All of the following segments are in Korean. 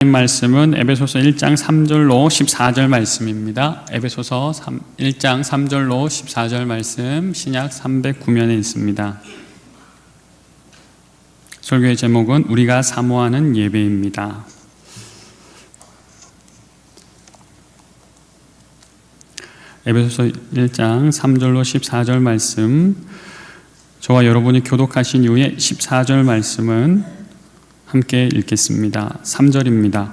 말씀은 에베소서 1장 3절로 14절 말씀입니다. 에베소서 1장 3절로 14절 말씀 신약 309면에 있습니다. 설교의 제목은 우리가 사모하는 예배입니다. 에베소서 1장 3절로 14절 말씀, 저와 여러분이 교독하신 이후에 14절 말씀은 함께 읽겠습니다. 3절입니다.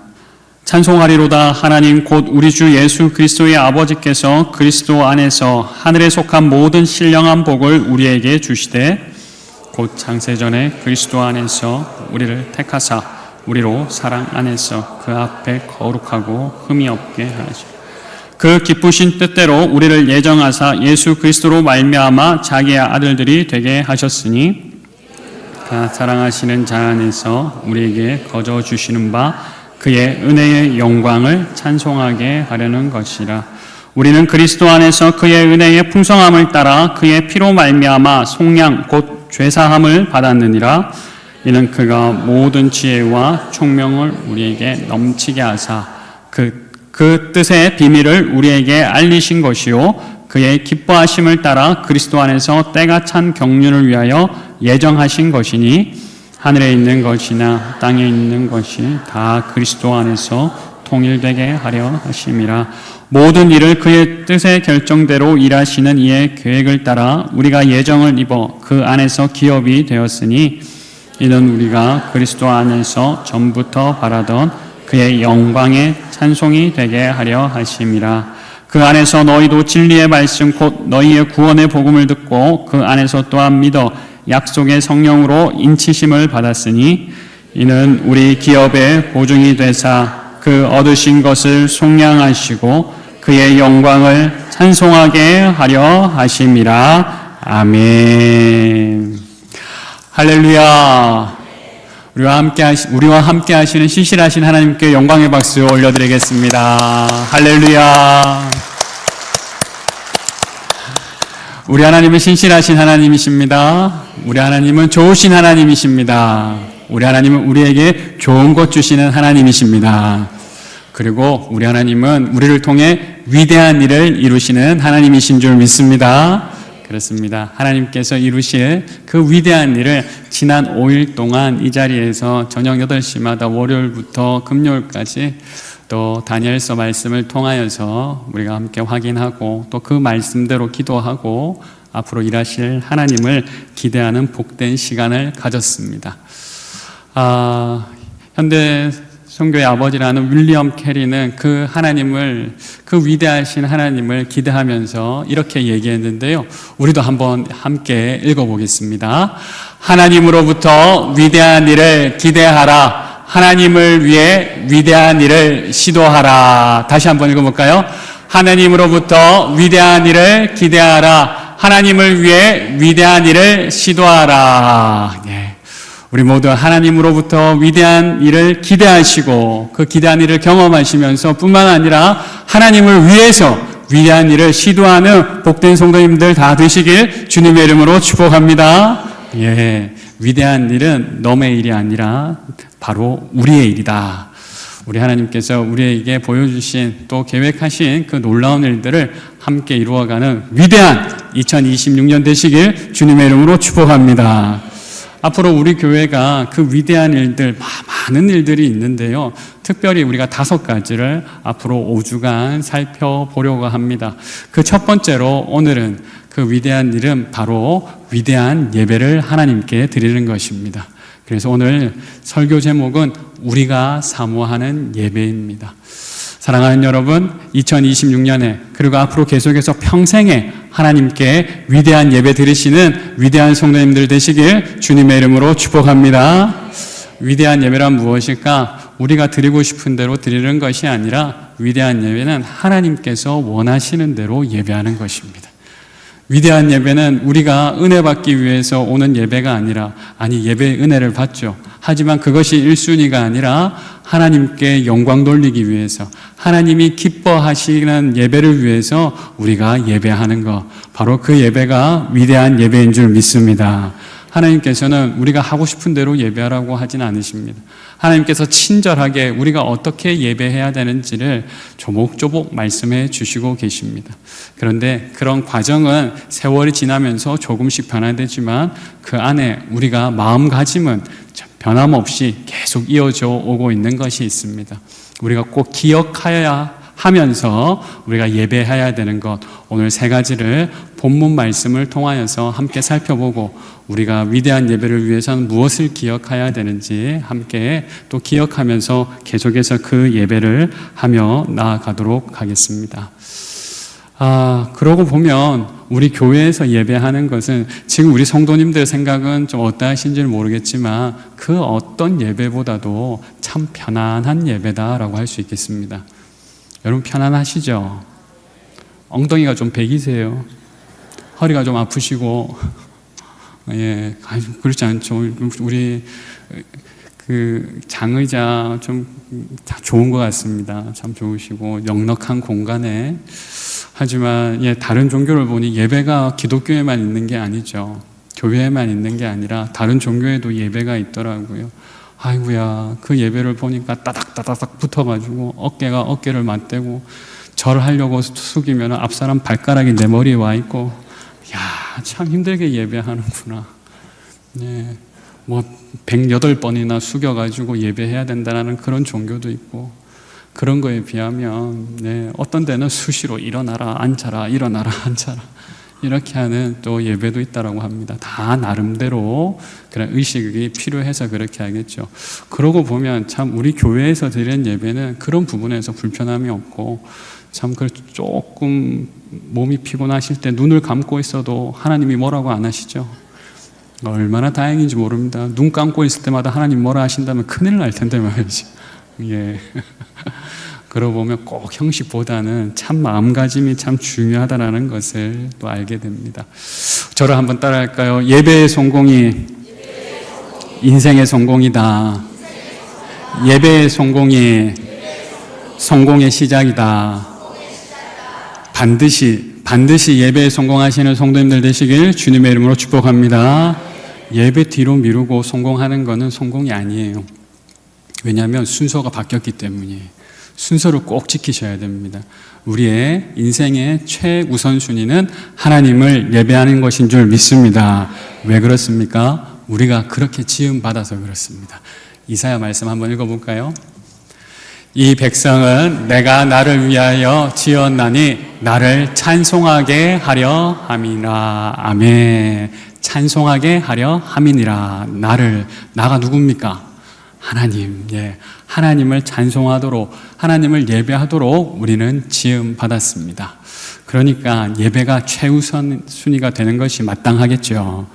찬송하리로다. 하나님 곧 우리 주 예수 그리스도의 아버지께서 그리스도 안에서 하늘에 속한 모든 신령한 복을 우리에게 주시되 곧 창세전에 그리스도 안에서 우리를 택하사 우리로 사랑 안에서 그 앞에 거룩하고 흠이 없게 하시고 그 기쁘신 뜻대로 우리를 예정하사 예수 그리스도로 말미암아 자기의 아들들이 되게 하셨으니 다 사랑하시는 자 안에서 우리에게 거저 주시는 바 그의 은혜의 영광을 찬송하게 하려는 것이라. 우리는 그리스도 안에서 그의 은혜의 풍성함을 따라 그의 피로 말미암아 속량 곧 죄사함을 받았느니라. 이는 그가 모든 지혜와 총명을 우리에게 넘치게 하사 그 뜻의 비밀을 우리에게 알리신 것이요 그의 기뻐하심을 따라 그리스도 안에서 때가 찬 경륜을 위하여 예정하신 것이니 하늘에 있는 것이나 땅에 있는 것이 다 그리스도 안에서 통일되게 하려 하심이라. 모든 일을 그의 뜻의 결정대로 일하시는 이의 계획을 따라 우리가 예정을 입어 그 안에서 기업이 되었으니 이는 우리가 그리스도 안에서 전부터 바라던 그의 영광의 찬송이 되게 하려 하심이라. 그 안에서 너희도 진리의 말씀 곧 너희의 구원의 복음을 듣고 그 안에서 또한 믿어 약속의 성령으로 인치심을 받았으니 이는 우리 기업의 보증이 되사 그 얻으신 것을 속량하시고 그의 영광을 찬송하게 하려 하심이라. 아멘. 할렐루야. 우리와 함께 하시는 신실하신 하나님께 영광의 박수 올려드리겠습니다. 할렐루야. 우리 하나님은 신실하신 하나님이십니다. 우리 하나님은 좋으신 하나님이십니다. 우리 하나님은 우리에게 좋은 것 주시는 하나님이십니다. 그리고 우리 하나님은 우리를 통해 위대한 일을 이루시는 하나님이신 줄 믿습니다. 그렇습니다. 하나님께서 이루실 그 위대한 일을 지난 5일 동안 이 자리에서 저녁 8시마다 월요일부터 금요일까지 또 다니엘서 말씀을 통하여서 우리가 함께 확인하고 또 그 말씀대로 기도하고 앞으로 일하실 하나님을 기대하는 복된 시간을 가졌습니다. 현대 선교의 아버지라는 윌리엄 캐리는 그 위대하신 하나님을 기대하면서 이렇게 얘기했는데요. 우리도 한번 함께 읽어보겠습니다. 하나님으로부터 위대한 일을 기대하라. 하나님을 위해 위대한 일을 시도하라. 다시 한번 읽어볼까요? 하나님으로부터 위대한 일을 기대하라. 하나님을 위해 위대한 일을 시도하라. 네. 우리 모두 하나님으로부터 위대한 일을 기대하시고 그 기대한 일을 경험하시면서 뿐만 아니라 하나님을 위해서 위대한 일을 시도하는 복된 성도님들 다 되시길 주님의 이름으로 축복합니다. 예, 위대한 일은 너의 일이 아니라 바로 우리의 일이다. 우리 하나님께서 우리에게 보여주신 또 계획하신 그 놀라운 일들을 함께 이루어가는 위대한 2026년 되시길 주님의 이름으로 축복합니다. 앞으로 우리 교회가 그 위대한 일들, 많은 일들이 있는데요. 특별히 우리가 5가지를 앞으로 5주간 살펴보려고 합니다. 그 첫 번째로 오늘은 그 위대한 일은 바로 위대한 예배를 하나님께 드리는 것입니다. 그래서 오늘 설교 제목은 우리가 사모하는 예배입니다. 사랑하는 여러분, 2026년에 그리고 앞으로 계속해서 평생에 하나님께 위대한 예배 드리시는 위대한 성도님들 되시길 주님의 이름으로 축복합니다. 위대한 예배란 무엇일까? 우리가 드리고 싶은 대로 드리는 것이 아니라 위대한 예배는 하나님께서 원하시는 대로 예배하는 것입니다. 위대한 예배는 우리가 은혜 받기 위해서 오는 예배가 아니라, 예배의 은혜를 받죠. 하지만 그것이 1순위가 아니라 하나님께 영광 돌리기 위해서, 하나님이 기뻐하시는 예배를 위해서 우리가 예배하는 것, 바로 그 예배가 위대한 예배인 줄 믿습니다. 하나님께서는 우리가 하고 싶은 대로 예배하라고 하진 않으십니다. 하나님께서 친절하게 우리가 어떻게 예배해야 되는지를 조목조목 말씀해 주시고 계십니다. 그런데 그런 과정은 세월이 지나면서 조금씩 변화되지만 그 안에 우리가 마음가짐은 변함없이 계속 이어져 오고 있는 것이 있습니다. 우리가 꼭 기억하여야 하면서 우리가 예배해야 되는 것, 오늘 세 가지를 본문 말씀을 통하여서 함께 살펴보고 우리가 위대한 예배를 위해서는 무엇을 기억해야 되는지 함께 또 기억하면서 계속해서 그 예배를 하며 나아가도록 하겠습니다. 그러고 보면 우리 교회에서 예배하는 것은 지금 우리 성도님들 생각은 좀 어떠하신지는 모르겠지만 그 어떤 예배보다도 참 편안한 예배다라고 할 수 있겠습니다. 여러분 편안하시죠? 엉덩이가 좀 베기세요. 허리가 좀 아프시고 예, 그렇지 않죠. 우리 그 장의자 좀 좋은 것 같습니다. 참 좋으시고 넉넉한 공간에. 하지만 예, 다른 종교를 보니 예배가 기독교에만 있는 게 아니죠. 교회에만 있는 게 아니라 다른 종교에도 예배가 있더라고요. 아이고야, 그 예배를 보니까 따닥따닥 붙어가지고 어깨가 어깨를 맞대고 절을 하려고 숙이면 앞사람 발가락이 내 머리에 와 있고, 야, 참 힘들게 예배하는구나. 네, 뭐 108번이나 숙여가지고 예배해야 된다는 그런 종교도 있고, 그런 거에 비하면 네, 어떤 데는 수시로 일어나라 앉아라 일어나라 앉아라 이렇게 하는 또 예배도 있다라고 합니다. 다 나름대로 그런 의식이 필요해서 그렇게 하겠죠. 그러고 보면 참 우리 교회에서 드리는 예배는 그런 부분에서 불편함이 없고 참 조금 몸이 피곤하실 때 눈을 감고 있어도 하나님이 뭐라고 안 하시죠? 얼마나 다행인지 모릅니다. 눈 감고 있을 때마다 하나님 뭐라 하신다면 큰일 날 텐데 말이죠. 예. 그러고 보면 꼭 형식보다는 참 마음가짐이 참 중요하다는 것을 또 알게 됩니다. 저를 한번 따라할까요? 예배의 성공이 인생의 성공이다. 예배의 성공이 성공의 시작이다. 반드시 예배에 성공하시는 성도님들 되시길 주님의 이름으로 축복합니다. 예배 뒤로 미루고 성공하는 것은 성공이 아니에요. 왜냐하면 순서가 바뀌었기 때문이에요. 순서를 꼭 지키셔야 됩니다. 우리의 인생의 최우선순위는 하나님을 예배하는 것인 줄 믿습니다. 왜 그렇습니까? 우리가 그렇게 지음받아서 그렇습니다. 이사야 말씀 한번 읽어볼까요? 이 백성은 내가 나를 위하여 지었나니 나를 찬송하게 하려 함이라. 아멘. 찬송하게 하려 함이니라. 나가 누굽니까? 하나님, 예, 하나님을 찬송하도록, 하나님을 예배하도록 우리는 지음 받았습니다. 그러니까 예배가 최우선 순위가 되는 것이 마땅하겠죠.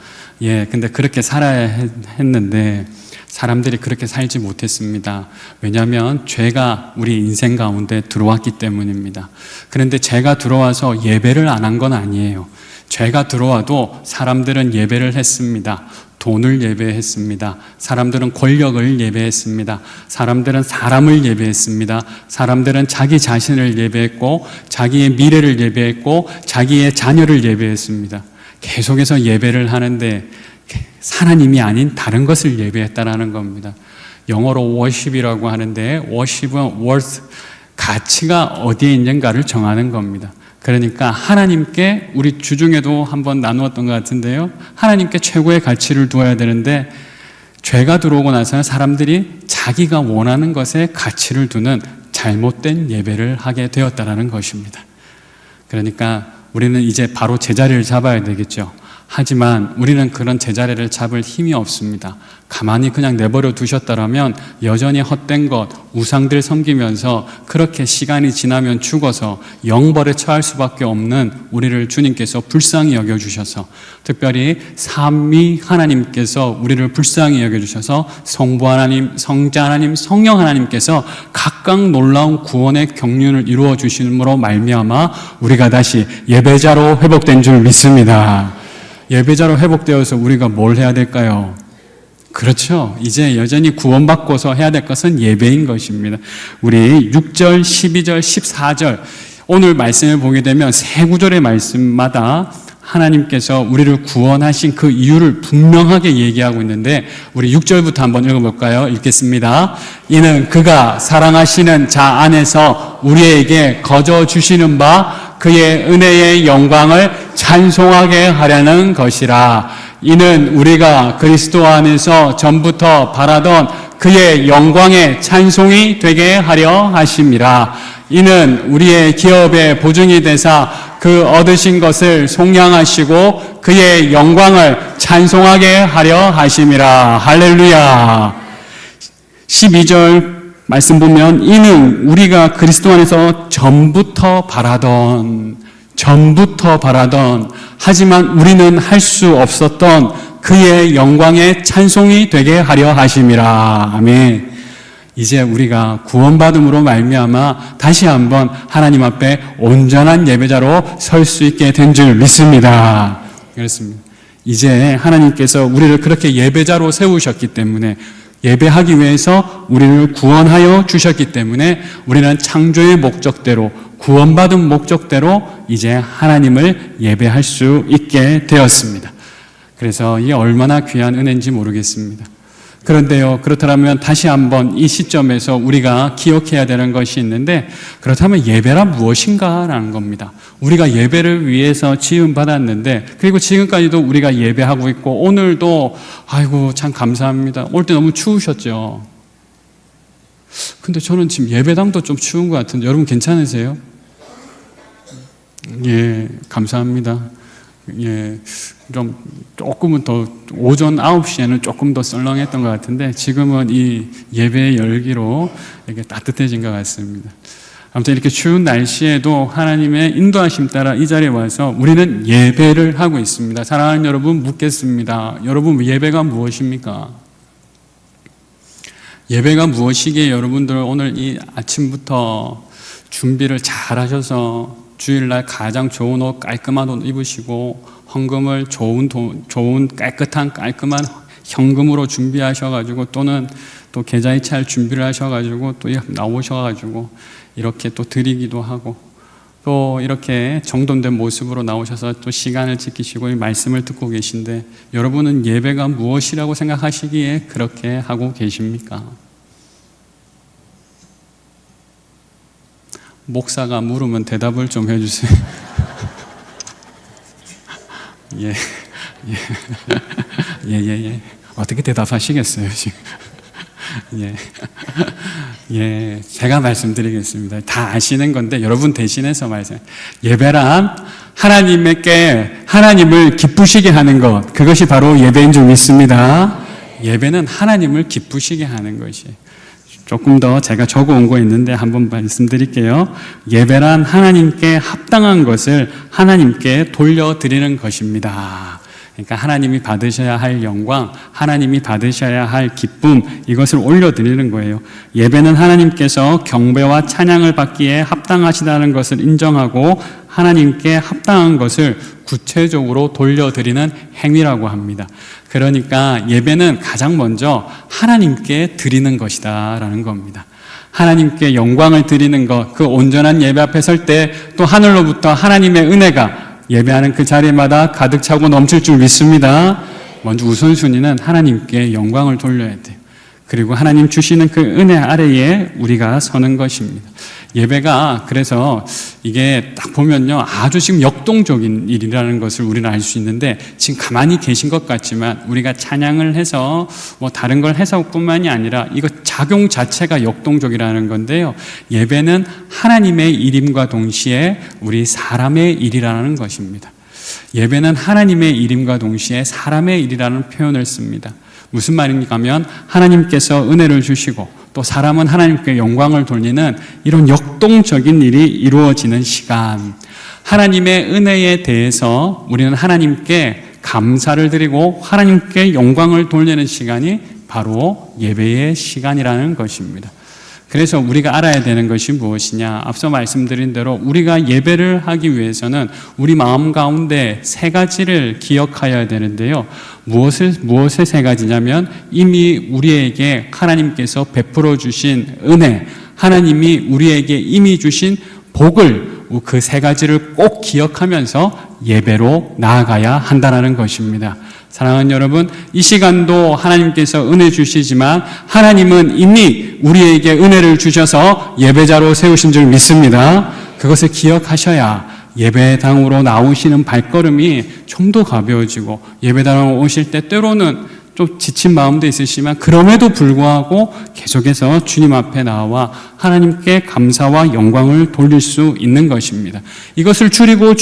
예, 근데 그렇게 살아야 했는데 사람들이 그렇게 살지 못했습니다. 왜냐하면 죄가 우리 인생 가운데 들어왔기 때문입니다. 그런데 죄가 들어와서 예배를 안 한 건 아니에요. 죄가 들어와도 사람들은 예배를 했습니다. 돈을 예배했습니다. 사람들은 권력을 예배했습니다. 사람들은 사람을 예배했습니다. 사람들은 자기 자신을 예배했고 자기의 미래를 예배했고 자기의 자녀를 예배했습니다. 계속해서 예배를 하는데 하나님이 아닌 다른 것을 예배했다라는 겁니다. 영어로 worship이라고 하는데 worship은 worth, 가치가 어디에 있는가를 정하는 겁니다. 그러니까 하나님께, 우리 주중에도 한번 나누었던 것 같은데요, 하나님께 최고의 가치를 두어야 되는데 죄가 들어오고 나서는 사람들이 자기가 원하는 것에 가치를 두는 잘못된 예배를 하게 되었다는 것입니다. 그러니까 우리는 이제 바로 제자리를 잡아야 되겠죠. 하지만 우리는 그런 제자리를 잡을 힘이 없습니다. 가만히 그냥 내버려 두셨다라면 여전히 헛된 것, 우상들 섬기면서 그렇게 시간이 지나면 죽어서 영벌에 처할 수밖에 없는 우리를 주님께서 불쌍히 여겨주셔서, 특별히 삼위 하나님께서 우리를 불쌍히 여겨주셔서 성부 하나님, 성자 하나님, 성령 하나님께서 각각 놀라운 구원의 경륜을 이루어 주심으로 말미암아 우리가 다시 예배자로 회복된 줄 믿습니다. 예배자로 회복되어서 우리가 뭘 해야 될까요? 그렇죠. 이제 여전히 구원받고서 해야 될 것은 예배인 것입니다. 우리 6절, 12절, 14절 오늘 말씀을 보게 되면 세 구절의 말씀마다 하나님께서 우리를 구원하신 그 이유를 분명하게 얘기하고 있는데 우리 6절부터 한번 읽어볼까요? 읽겠습니다. 이는 그가 사랑하시는 자 안에서 우리에게 거저 주시는 바 그의 은혜의 영광을 찬송하게 하려는 것이라. 이는 우리가 그리스도 안에서 전부터 바라던 그의 영광의 찬송이 되게 하려 하심이라. 이는 우리의 기업의 보증이 되사 그 얻으신 것을 속량하시고 그의 영광을 찬송하게 하려 하심이라. 할렐루야. 12절 말씀 보면 이는 우리가 그리스도 안에서 전부터 바라던 하지만 우리는 할 수 없었던 그의 영광의 찬송이 되게 하려 하심이라. 아멘. 이제 우리가 구원받음으로 말미암아 다시 한번 하나님 앞에 온전한 예배자로 설 수 있게 된 줄 믿습니다. 그렇습니다. 이제 하나님께서 우리를 그렇게 예배자로 세우셨기 때문에 예배하기 위해서 우리를 구원하여 주셨기 때문에 우리는 창조의 목적대로 구원받은 목적대로 이제 하나님을 예배할 수 있게 되었습니다. 그래서 이게 얼마나 귀한 은혜인지 모르겠습니다. 그런데요, 그렇다면 다시 한번 이 시점에서 우리가 기억해야 되는 것이 있는데, 그렇다면 예배란 무엇인가라는 겁니다. 우리가 예배를 위해서 지음받았는데, 그리고 지금까지도 우리가 예배하고 있고, 오늘도 아이고 참 감사합니다. 올 때 너무 추우셨죠? 근데 저는 지금 예배당도 좀 추운 것 같은데 여러분 괜찮으세요? 예, 감사합니다. 예, 좀 조금은 더 오전 9시에는 조금 더 썰렁했던 것 같은데 지금은 이 예배의 열기로 이렇게 따뜻해진 것 같습니다. 아무튼 이렇게 추운 날씨에도 하나님의 인도하심 따라 이 자리에 와서 우리는 예배를 하고 있습니다. 사랑하는 여러분, 묻겠습니다. 여러분, 예배가 무엇입니까? 예배가 무엇이기에 여러분들 오늘 이 아침부터 준비를 잘 하셔서 주일날 가장 좋은 옷, 깔끔한 옷 입으시고 헌금을 좋은 깔끔한 현금으로 준비하셔가지고 또는 또 계좌이체할 준비를 하셔가지고 또 나오셔가지고 이렇게 또 드리기도 하고 또 이렇게 정돈된 모습으로 나오셔서 또 시간을 지키시고 이 말씀을 듣고 계신데 여러분은 예배가 무엇이라고 생각하시기에 그렇게 하고 계십니까? 목사가 물으면 대답을 좀 해주세요. 예. 어떻게 대답하시겠어요, 지금? 예. 제가 말씀드리겠습니다. 다 아시는 건데, 여러분 대신해서 말씀. 예배란 하나님을 기쁘시게 하는 것, 그것이 바로 예배인 줄 믿습니다. 예배는 하나님을 기쁘시게 하는 것이에요. 조금 더 제가 적어온 거 있는데 한번 말씀드릴게요. 예배란 하나님께 합당한 것을 하나님께 돌려드리는 것입니다. 그러니까 하나님이 받으셔야 할 영광, 하나님이 받으셔야 할 기쁨, 이것을 올려드리는 거예요. 예배는 하나님께서 경배와 찬양을 받기에 합당하시다는 것을 인정하고 하나님께 합당한 것을 구체적으로 돌려드리는 행위라고 합니다. 그러니까 예배는 가장 먼저 하나님께 드리는 것이다 라는 겁니다. 하나님께 영광을 드리는 것, 그 온전한 예배 앞에 설 때 또 하늘로부터 하나님의 은혜가 예배하는 그 자리마다 가득 차고 넘칠 줄 믿습니다. 먼저 우선순위는 하나님께 영광을 돌려야 돼요. 그리고 하나님 주시는 그 은혜 아래에 우리가 서는 것입니다. 예배가 그래서 이게 딱 보면요 아주 지금 역동적인 일이라는 것을 우리는 알 수 있는데 지금 가만히 계신 것 같지만 우리가 찬양을 해서 뭐 다른 걸 해서뿐만이 아니라 이거 작용 자체가 역동적이라는 건데요. 예배는 하나님의 일임과 동시에 우리 사람의 일이라는 것입니다. 예배는 하나님의 일임과 동시에 사람의 일이라는 표현을 씁니다. 무슨 말입니까 하면 하나님께서 은혜를 주시고 또 사람은 하나님께 영광을 돌리는 이런 역동적인 일이 이루어지는 시간, 하나님의 은혜에 대해서 우리는 하나님께 감사를 드리고 하나님께 영광을 돌리는 시간이 바로 예배의 시간이라는 것입니다. 그래서 우리가 알아야 되는 것이 무엇이냐? 앞서 말씀드린 대로 우리가 예배를 하기 위해서는 우리 마음 가운데 세 가지를 기억해야 되는데요. 무엇의 세 가지냐면 이미 우리에게 하나님께서 베풀어 주신 은혜, 하나님이 우리에게 이미 주신 복을 그 세 가지를 꼭 기억하면서 예배로 나아가야 한다는 것입니다. 사랑하는 여러분, 이 시간도 하나님께서 은혜 주시지만 하나님은 이미 우리에게 은혜를 주셔서 예배자로 세우신 줄 믿습니다. 그것을 기억하셔야 예배당으로 나오시는 발걸음이 좀 더 가벼워지고, 예배당으로 오실 때 때로는 좀 지친 마음도 있으시지만 그럼에도 불구하고 계속해서 주님 앞에 나와 하나님께 감사와 영광을 돌릴 수 있는 것입니다. 이것을 줄이면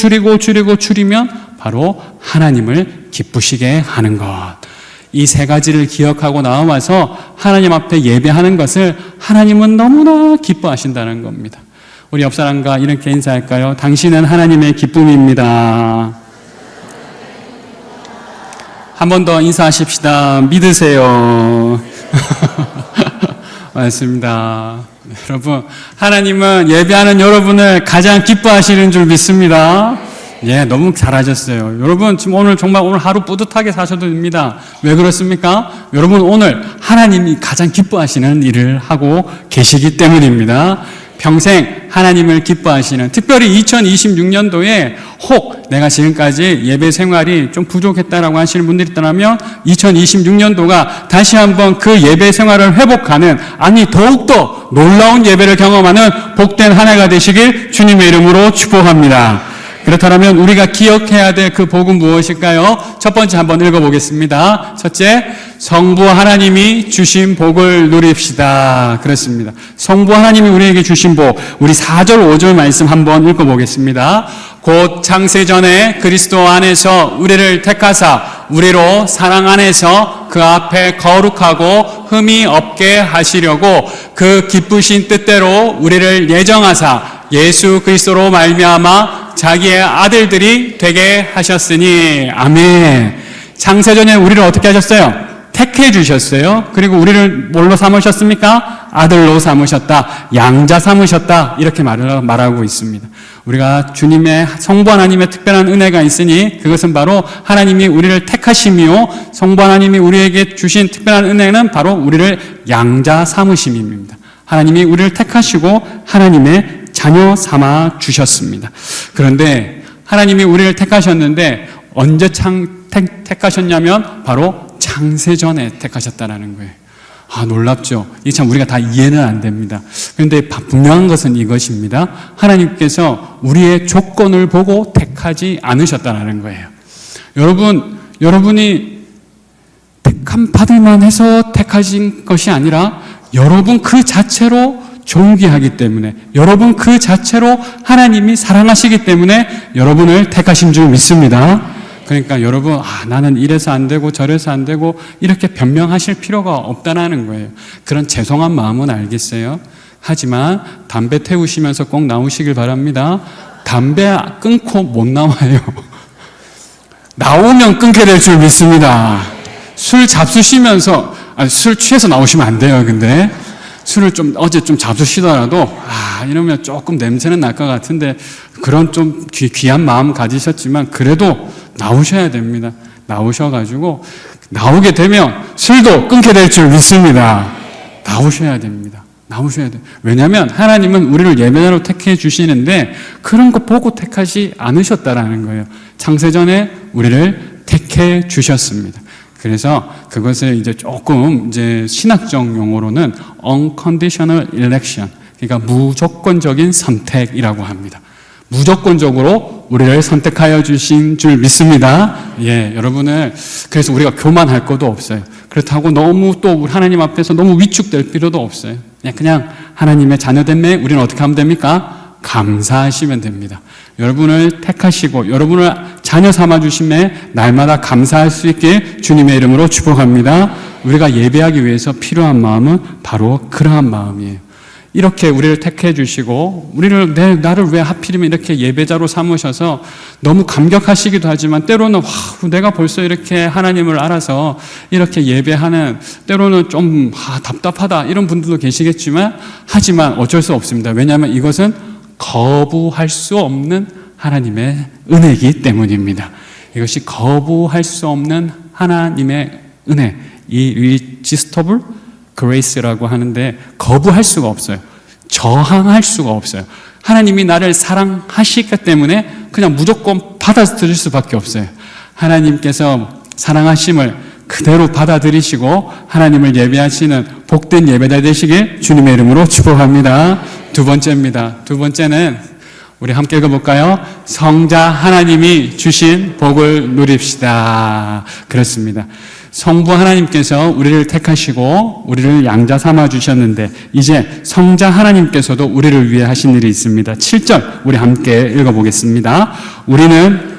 바로 하나님을 기쁘시게 하는 것. 이 세 가지를 기억하고 나와서 하나님 앞에 예배하는 것을 하나님은 너무나 기뻐하신다는 겁니다. 우리 옆 사람과 이렇게 인사할까요? 당신은 하나님의 기쁨입니다. 한 번 더 인사하십시다. 믿으세요. 맞습니다. 여러분, 하나님은 예배하는 여러분을 가장 기뻐하시는 줄 믿습니다. 예, 너무 잘하셨어요. 여러분, 지금 오늘 하루 뿌듯하게 사셔도 됩니다. 왜 그렇습니까? 여러분, 오늘 하나님이 가장 기뻐하시는 일을 하고 계시기 때문입니다. 평생 하나님을 기뻐하시는, 특별히 2026년도에 혹 내가 지금까지 예배 생활이 좀 부족했다라고 하시는 분들이 있다면 2026년도가 다시 한번 그 예배 생활을 회복하는, 아니 더욱더 놀라운 예배를 경험하는 복된 한 해가 되시길 주님의 이름으로 축복합니다. 그렇다면 우리가 기억해야 될 그 복은 무엇일까요? 첫 번째 한번 읽어보겠습니다. 첫째, 성부 하나님이 주신 복을 누립시다. 그렇습니다. 성부 하나님이 우리에게 주신 복, 우리 4절 5절 말씀 한번 읽어보겠습니다. 곧 창세전에 그리스도 안에서 우리를 택하사 우리로 사랑 안에서 그 앞에 거룩하고 흠이 없게 하시려고 그 기쁘신 뜻대로 우리를 예정하사 예수 그리스도로 말미암아 자기의 아들들이 되게 하셨으니. 아멘. 창세전에 우리를 어떻게 하셨어요? 택해 주셨어요. 그리고 우리를 뭘로 삼으셨습니까? 아들로 삼으셨다. 양자 삼으셨다. 이렇게 말하고 있습니다. 우리가 주님의 성부 하나님의 특별한 은혜가 있으니 그것은 바로 하나님이 우리를 택하심이요, 성부 하나님이 우리에게 주신 특별한 은혜는 바로 우리를 양자 삼으심입니다. 하나님이 우리를 택하시고 하나님의 자녀 삼아 주셨습니다. 그런데 하나님이 우리를 택하셨는데 언제 택하셨냐면 바로 창세전에 택하셨다라는 거예요. 아, 놀랍죠? 이게 참 우리가 다 이해는 안 됩니다. 그런데 분명한 것은 이것입니다. 하나님께서 우리의 조건을 보고 택하지 않으셨다라는 거예요. 여러분이 택함 받을만 해서 택하신 것이 아니라 여러분 그 자체로 존귀하기 때문에, 여러분 그 자체로 하나님이 사랑하시기 때문에 여러분을 택하신 줄 믿습니다. 그러니까 여러분, 나는 이래서 안 되고 저래서 안 되고 이렇게 변명하실 필요가 없다는 거예요. 그런 죄송한 마음은 알겠어요. 하지만 담배 태우시면서 꼭 나오시길 바랍니다. 담배 끊고 못 나와요. 나오면 끊게 될 줄 믿습니다. 술 잡수시면서, 술 취해서 나오시면 안 돼요. 근데 술을 어제 좀 잡수시더라도 이러면 조금 냄새는 날 것 같은데 그런 좀 귀한 마음 가지셨지만 그래도 나오셔야 됩니다. 나오셔가지고 나오게 되면 술도 끊게 될 줄 믿습니다. 나오셔야 됩니다. 나오셔야 돼요. 왜냐하면 하나님은 우리를 예배자로 택해 주시는데 그런 거 보고 택하지 않으셨다라는 거예요. 창세전에 우리를 택해 주셨습니다. 그래서 그것을 이제 조금 신학적 용어로는 unconditional election, 그러니까 무조건적인 선택이라고 합니다. 무조건적으로 우리를 선택하여 주신 줄 믿습니다. 예, 여러분을, 그래서 우리가 교만할 것도 없어요. 그렇다고 너무 또 하나님 앞에서 너무 위축될 필요도 없어요. 그냥 하나님의 자녀됨에 우리는 어떻게 하면 됩니까? 감사하시면 됩니다. 여러분을 택하시고 여러분을 자녀 삼아주심에 날마다 감사할 수 있게 주님의 이름으로 축복합니다. 우리가 예배하기 위해서 필요한 마음은 바로 그러한 마음이에요. 이렇게 우리를 택해 주시고 나를 왜 하필이면 이렇게 예배자로 삼으셔서 너무 감격하시기도 하지만 때로는 내가 벌써 이렇게 하나님을 알아서 이렇게 예배하는, 때로는 좀 답답하다 이런 분들도 계시겠지만, 하지만 어쩔 수 없습니다. 왜냐하면 이것은 거부할 수 없는 하나님의 은혜이기 때문입니다. 이것이 거부할 수 없는 하나님의 은혜, 이 irresistible grace라고 하는데 거부할 수가 없어요. 저항할 수가 없어요. 하나님이 나를 사랑하시기 때문에 그냥 무조건 받아들일 수밖에 없어요. 하나님께서 사랑하심을 그대로 받아들이시고 하나님을 예배하시는 복된 예배자 되시길 주님의 이름으로 축복합니다. 두 번째입니다. 두 번째는 우리 함께 읽어볼까요? 성자 하나님이 주신 복을 누립시다. 그렇습니다. 성부 하나님께서 우리를 택하시고 우리를 양자 삼아 주셨는데 이제 성자 하나님께서도 우리를 위해 하신 일이 있습니다. 7절 우리 함께 읽어보겠습니다. 우리는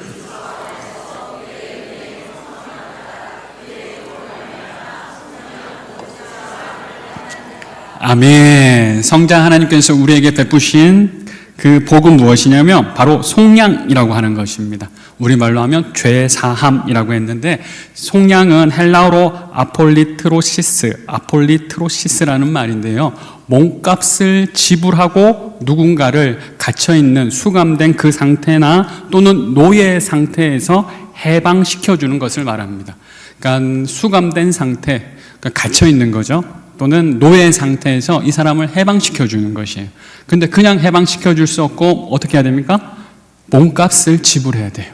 아멘. 성자 하나님께서 우리에게 베푸신 그 복은 무엇이냐면 바로 속량이라고 하는 것입니다. 우리말로 하면 죄사함이라고 했는데 속량은 헬라어로 아폴리트로시스라는 말인데요. 몸값을 지불하고 누군가를 갇혀있는 수감된 그 상태나 또는 노예 상태에서 해방시켜주는 것을 말합니다. 그러니까 수감된 상태, 그러니까 갇혀있는 거죠. 또는 노예 상태에서 이 사람을 해방시켜주는 것이에요. 근데 그냥 해방시켜줄 수 없고 어떻게 해야 됩니까? 몸값을 지불해야 돼요.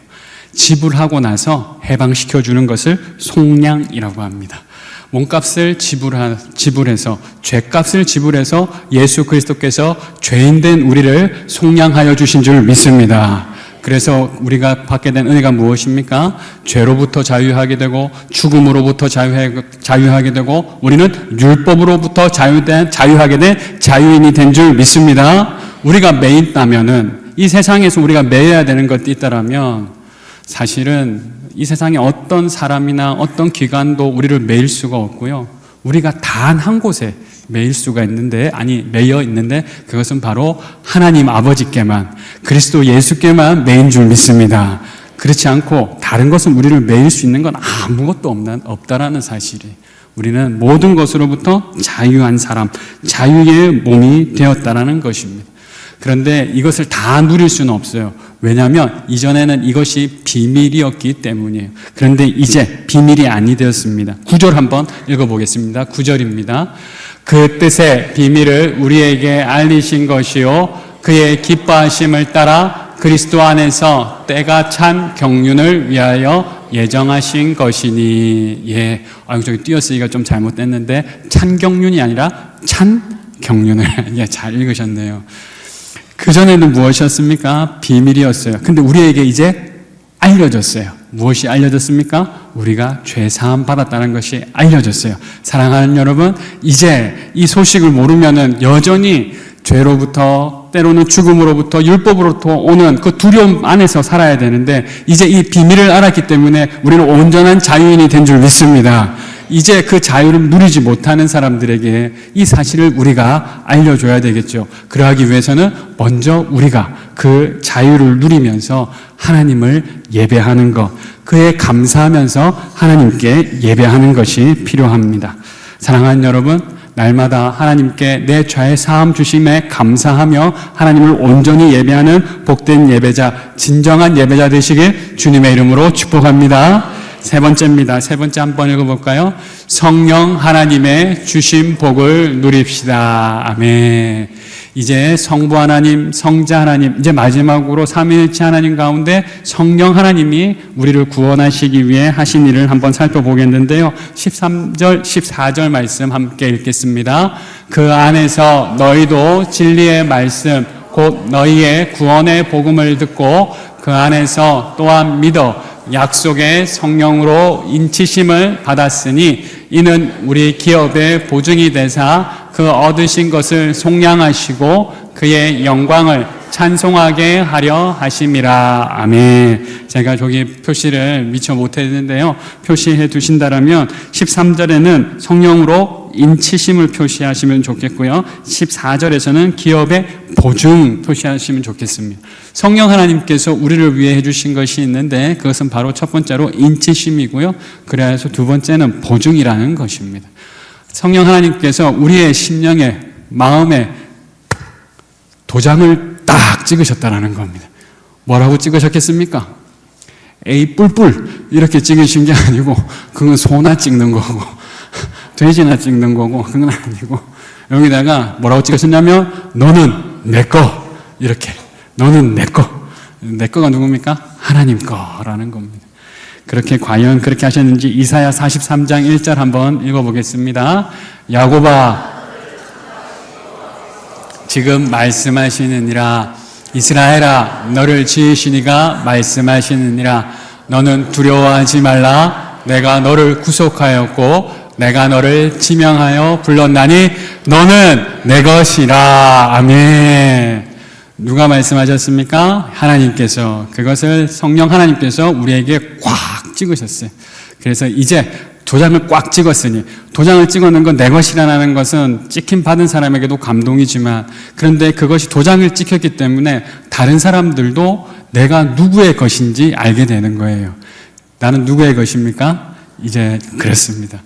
지불하고 나서 해방시켜주는 것을 속량이라고 합니다. 몸값을 지불해서 죄값을 지불해서 예수 그리스도께서 죄인된 우리를 속량하여 주신 줄 믿습니다. 그래서 우리가 받게 된 은혜가 무엇입니까? 죄로부터 자유하게 되고 죽음으로부터 자유하게 되고 우리는 율법으로부터 자유하게 된 자유인이 된 줄 믿습니다. 우리가 매 있다면은 이 세상에서 우리가 매여야 되는 것이 있다라면 사실은 이 세상에 어떤 사람이나 어떤 기관도 우리를 매일 수가 없고요. 우리가 단 한 곳에 매일 수가 있는데, 매여 있는데 그것은 바로 하나님 아버지께만, 그리스도 예수께만 매인 줄 믿습니다. 그렇지 않고 다른 것은 우리를 매일 수 있는 건 아무것도 없다라는 사실이, 우리는 모든 것으로부터 자유한 사람, 자유의 몸이 되었다라는 것입니다. 그런데 이것을 다 누릴 수는 없어요. 왜냐하면 이전에는 이것이 비밀이었기 때문이에요. 그런데 이제 비밀이 아니 되었습니다. 9절 한번 읽어보겠습니다. 9절입니다. 그 뜻의 비밀을 우리에게 알리신 것이요 그의 기뻐하심을 따라 그리스도 안에서 때가 찬 경륜을 위하여 예정하신 것이니. 예, 저기 띄었으니까 좀 잘못됐는데 찬 경륜이 아니라 찬 경륜을 잘 읽으셨네요. 그전에는 무엇이었습니까? 비밀이었어요. 근데 우리에게 이제 알려졌어요. 무엇이 알려졌습니까? 우리가 죄사함 받았다는 것이 알려졌어요. 사랑하는 여러분, 이제 이 소식을 모르면은 여전히 죄로부터, 때로는 죽음으로부터, 율법으로부터 오는 그 두려움 안에서 살아야 되는데, 이제 이 비밀을 알았기 때문에 우리는 온전한 자유인이 된 줄 믿습니다. 이제 그 자유를 누리지 못하는 사람들에게 이 사실을 우리가 알려줘야 되겠죠. 그러하기 위해서는 먼저 우리가 그 자유를 누리면서 하나님을 예배하는 것, 그에 감사하면서 하나님께 예배하는 것이 필요합니다. 사랑하는 여러분, 날마다 하나님께 내 죄 사함 주심에 감사하며 하나님을 온전히 예배하는 복된 예배자, 진정한 예배자 되시길 주님의 이름으로 축복합니다. 세 번째입니다. 세 번째 한번 읽어볼까요? 성령 하나님의 주신 복을 누립시다. 아멘. 이제 성부 하나님, 성자 하나님, 이제 마지막으로 삼위일체 하나님 가운데 성령 하나님이 우리를 구원하시기 위해 하신 일을 한번 살펴보겠는데요. 13절, 14절 말씀 함께 읽겠습니다. 그 안에서 너희도 진리의 말씀, 곧 너희의 구원의 복음을 듣고 그 안에서 또한 믿어 약속의 성령으로 인치심을 받았으니 이는 우리 기업의 보증이 되사 그 얻으신 것을 속량하시고 그의 영광을 찬송하게 하려 하심이라. 아멘. 제가 저기 표시를 미처 못했는데요. 표시해 두신다라면 13절에는 성령으로 인치심을 표시하시면 좋겠고요. 14절에서는 기업의 보증 표시하시면 좋겠습니다. 성령 하나님께서 우리를 위해 해주신 것이 있는데 그것은 바로 첫 번째로 인치심이고요. 그래서 두 번째는 보증이라는 것입니다. 성령 하나님께서 우리의 심령에, 마음에 도장을 딱 찍으셨다는 겁니다. 뭐라고 찍으셨겠습니까? A 뿔뿔 이렇게 찍으신 게 아니고 그건 소나 찍는 거고 돼지나 찍는 거고 그건 아니고 여기다가 뭐라고 찍으셨냐면 너는 내 거, 이렇게 너는 내 거, 내 거가 누굽니까? 하나님 거라는 겁니다. 그렇게 과연 그렇게 하셨는지 이사야 43장 1절 한번 읽어보겠습니다. 야곱아, 지금 말씀하시느니라. 이스라엘아, 너를 지으신 이가 말씀하시느니라. 너는 두려워하지 말라. 내가 너를 구속하였고 내가 너를 지명하여 불렀나니 너는 내 것이라. 아멘. 누가 말씀하셨습니까? 하나님께서. 그것을 성령 하나님께서 우리에게 꽉 찍으셨어요. 그래서 이제 도장을 꽉 찍었으니, 도장을 찍어놓은 건 내 것이라는 것은 찍힘 받은 사람에게도 감동이지만, 그런데 그것이 도장을 찍혔기 때문에 다른 사람들도 내가 누구의 것인지 알게 되는 거예요. 나는 누구의 것입니까? 이제 그렇습니다.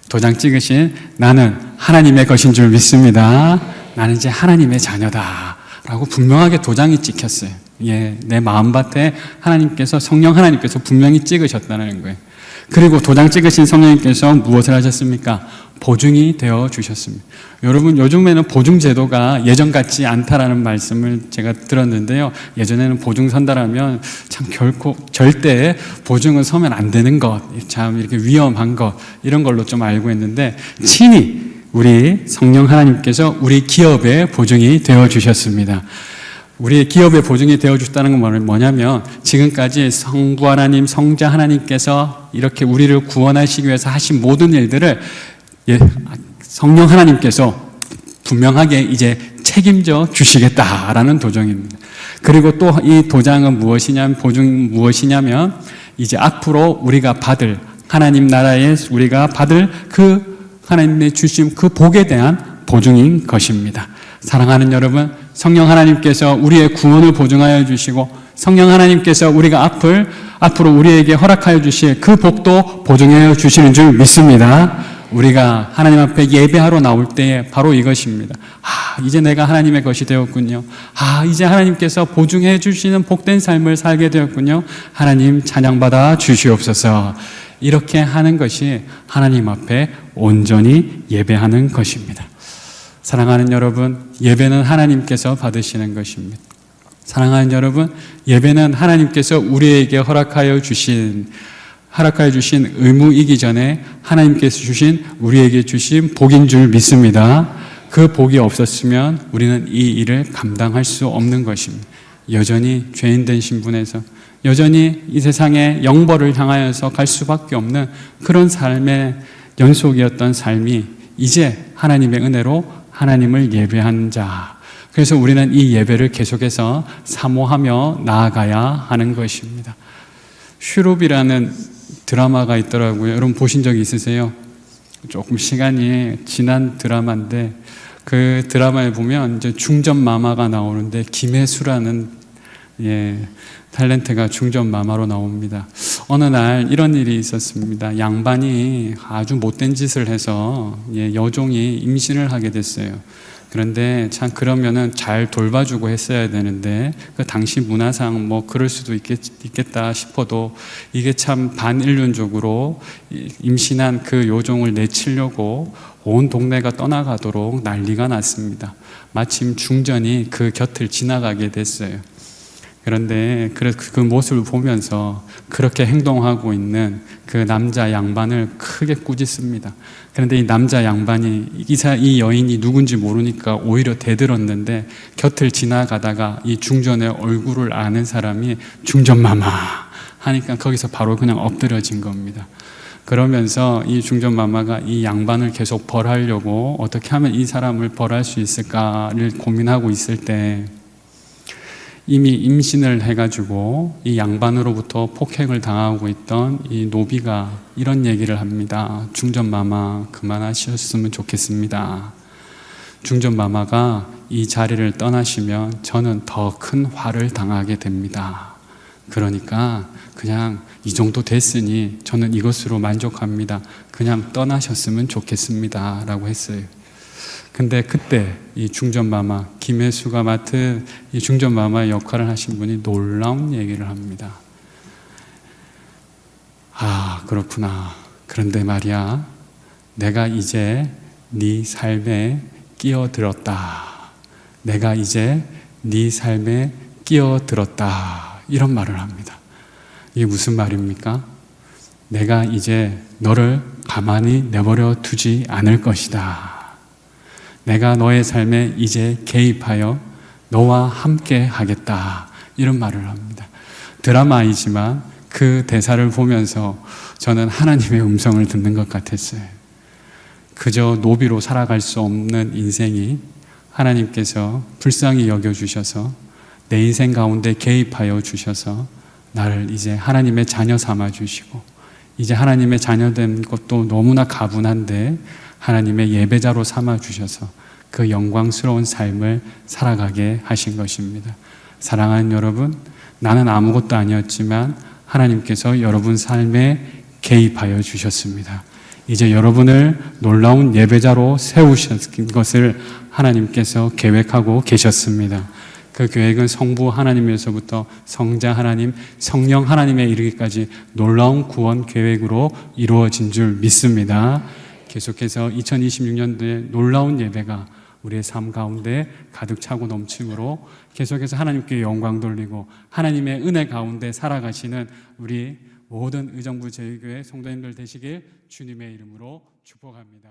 도장 찍으신 나는 하나님의 것인 줄 믿습니다. 나는 이제 하나님의 자녀다 라고 분명하게 도장이 찍혔어요. 예, 내 마음밭에 하나님께서, 성령 하나님께서 분명히 찍으셨다는 거예요. 그리고 도장 찍으신 성령님께서 무엇을 하셨습니까? 보증이 되어 주셨습니다. 여러분, 요즘에는 보증 제도가 예전 같지 않다라는 말씀을 제가 들었는데요. 예전에는 보증 선다라면 참 결코 절대 보증은 서면 안 되는 것, 참 이렇게 위험한 것, 이런 걸로 좀 알고 있는데, 친히 우리 성령 하나님께서 우리 기업에 보증이 되어 주셨습니다. 우리의 기업에 보증이 되어주셨다는 건 뭐냐면, 지금까지 성부 하나님, 성자 하나님께서 이렇게 우리를 구원하시기 위해서 하신 모든 일들을 성령 하나님께서 분명하게 이제 책임져 주시겠다라는 도장입니다. 그리고 또 이 도장은 무엇이냐면, 보증 무엇이냐면, 이제 앞으로 우리가 받을, 하나님 나라에 우리가 받을 그 하나님의 주심 그 복에 대한 보증인 것입니다. 사랑하는 여러분, 성령 하나님께서 우리의 구원을 보증하여 주시고, 성령 하나님께서 우리가 앞으로 우리에게 허락하여 주실 그 복도 보증하여 주시는 줄 믿습니다. 우리가 하나님 앞에 예배하러 나올 때에 바로 이것입니다. 이제 내가 하나님의 것이 되었군요. 이제 하나님께서 보증해 주시는 복된 삶을 살게 되었군요. 하나님 찬양받아 주시옵소서. 이렇게 하는 것이 하나님 앞에 온전히 예배하는 것입니다. 사랑하는 여러분, 예배는 하나님께서 받으시는 것입니다. 사랑하는 여러분, 예배는 하나님께서 우리에게 허락하여 주신 의무이기 전에 하나님께서 주신, 우리에게 주신 복인 줄 믿습니다. 그 복이 없었으면 우리는 이 일을 감당할 수 없는 것입니다. 여전히 죄인된 신분에서, 여전히 이 세상의 영벌을 향하여서 갈 수밖에 없는 그런 삶의 연속이었던 삶이 이제 하나님의 은혜로 하나님을 예배한 자. 그래서 우리는 이 예배를 계속해서 사모하며 나아가야 하는 것입니다. 슈룹이라는 드라마가 있더라고요. 여러분 보신 적이 있으세요? 조금 시간이 지난 드라마인데, 그 드라마에 보면 이제 중전 마마가 나오는데, 김혜수라는 탤런트가 중전 마마로 나옵니다. 어느 날 이런 일이 있었습니다. 양반이 아주 못된 짓을 해서 여종이 임신을 하게 됐어요. 그런데 참 그러면은 잘 돌봐주고 했어야 되는데, 그 당시 문화상 뭐 그럴 수도 있겠다 싶어도, 이게 참 반인륜적으로 임신한 그 요종을 내치려고 온 동네가 떠나가도록 난리가 났습니다. 마침 중전이 그 곁을 지나가게 됐어요. 그런데 그 모습을 보면서 그렇게 행동하고 있는 그 남자 양반을 크게 꾸짖습니다. 그런데 이 남자 양반이 이 여인이 누군지 모르니까 오히려 대들었는데, 곁을 지나가다가 이 중전의 얼굴을 아는 사람이 중전마마 하니까 거기서 바로 그냥 엎드려진 겁니다. 그러면서 이 중전마마가 이 양반을 계속 벌하려고 어떻게 하면 이 사람을 벌할 수 있을까를 고민하고 있을 때, 이미 임신을 해가지고 이 양반으로부터 폭행을 당하고 있던 이 노비가 이런 얘기를 합니다. 중전마마, 그만하셨으면 좋겠습니다. 중전마마가 이 자리를 떠나시면 저는 더 큰 화를 당하게 됩니다. 그러니까 그냥 이 정도 됐으니 저는 이것으로 만족합니다. 그냥 떠나셨으면 좋겠습니다 라고 했어요. 근데 그때 이 중전마마, 김혜수가 맡은 이 중전마마의 역할을 하신 분이 놀라운 얘기를 합니다. 그렇구나. 그런데 말이야, 내가 이제 네 삶에 끼어들었다. 내가 이제 네 삶에 끼어들었다. 이런 말을 합니다. 이게 무슨 말입니까? 내가 이제 너를 가만히 내버려 두지 않을 것이다. 내가 너의 삶에 이제 개입하여 너와 함께 하겠다. 이런 말을 합니다. 드라마이지만 그 대사를 보면서 저는 하나님의 음성을 듣는 것 같았어요. 그저 노비로 살아갈 수 없는 인생이 하나님께서 불쌍히 여겨주셔서 내 인생 가운데 개입하여 주셔서 나를 이제 하나님의 자녀 삼아 주시고, 이제 하나님의 자녀된 것도 너무나 가분한데 하나님의 예배자로 삼아 주셔서 그 영광스러운 삶을 살아가게 하신 것입니다. 사랑하는 여러분, 나는 아무것도 아니었지만 하나님께서 여러분 삶에 개입하여 주셨습니다. 이제 여러분을 놀라운 예배자로 세우신 것을 하나님께서 계획하고 계셨습니다. 그 계획은 성부 하나님에서부터 성자 하나님, 성령 하나님에 이르기까지 놀라운 구원 계획으로 이루어진 줄 믿습니다. 계속해서 2026년도에 놀라운 예배가 우리의 삶 가운데 가득 차고 넘침으로 계속해서 하나님께 영광 돌리고 하나님의 은혜 가운데 살아가시는 우리 모든 의정부 제1교회 성도님들 되시길 주님의 이름으로 축복합니다.